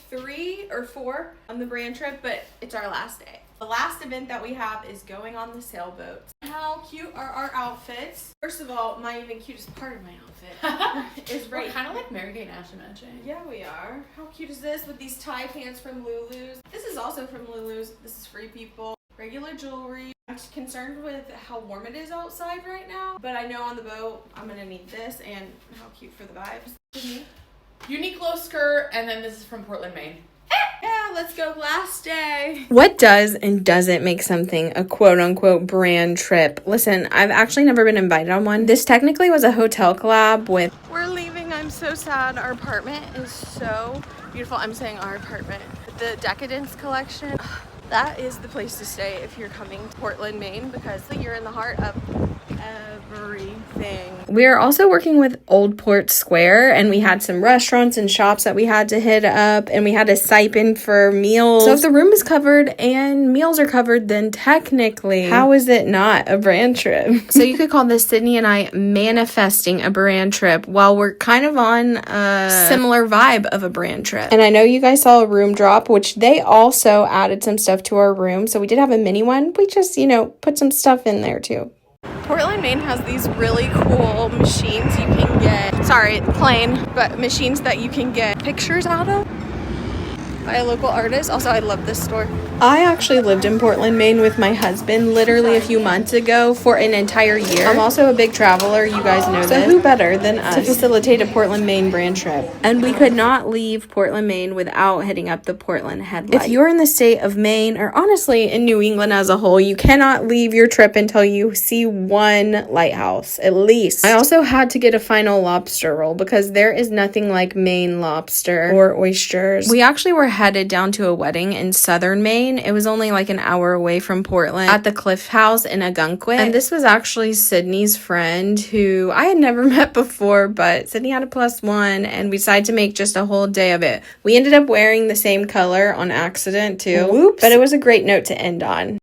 3 or 4 on the brand trip, but it's our last day. The last event that we have is going on the sailboats. How cute are our outfits? First of all, my even cutest part of my outfit is right. We're kind of like Mary-Kate and Ashley matching. Yeah, we are. How cute is this with these tie pants from Lulu's? This is also from Lulu's. This is Free People. Regular jewelry. I'm concerned with how warm it is outside right now, but I know on the boat I'm gonna need this, and how cute for the vibes. Uniqlo skirt, and then this is from Portland, Maine. Yeah, let's go last day. What does and doesn't make something a quote-unquote brand trip? Listen, I've actually never been invited on one. This technically was a hotel collab with... We're leaving. I'm so sad. Our apartment is so beautiful. I'm saying our apartment. The Decadence collection. That is the place to stay if you're coming to Portland, Maine, because you're in the heart of everything. We're also working with Old Port Square, and we had some restaurants and shops that we had to hit up, and we had a stipend for meals. So if the room is covered and meals are covered, then technically, how is it not a brand trip? So you could call this Sydney and I manifesting a brand trip while we're kind of on a similar vibe of a brand trip. And I know you guys saw a room drop, which they also added some stuff to our room. So we did have a mini one. We just, put some stuff in there too. Portland, Maine has these really cool machines you can get. Sorry, plane, but machines that you can get pictures out of by a local artist. Also, I love this store. I actually lived in Portland, Maine with my husband literally a few months ago for an entire year. I'm also a big traveler, you guys know this. So who better than us to facilitate a Portland, Maine brand trip? And we could not leave Portland, Maine without hitting up the Portland Headlight. If you're in the state of Maine, or honestly in New England as a whole, you cannot leave your trip until you see one lighthouse, at least. I also had to get a final lobster roll because there is nothing like Maine lobster or oysters. We actually were headed down to a wedding in southern Maine. It was only like an hour away from Portland at the Cliff House in Ogunquit. And this was actually Sydney's friend who I had never met before, but Sydney had a +1 and we decided to make just a whole day of it. We ended up wearing the same color on accident too. Whoops. But it was a great note to end on.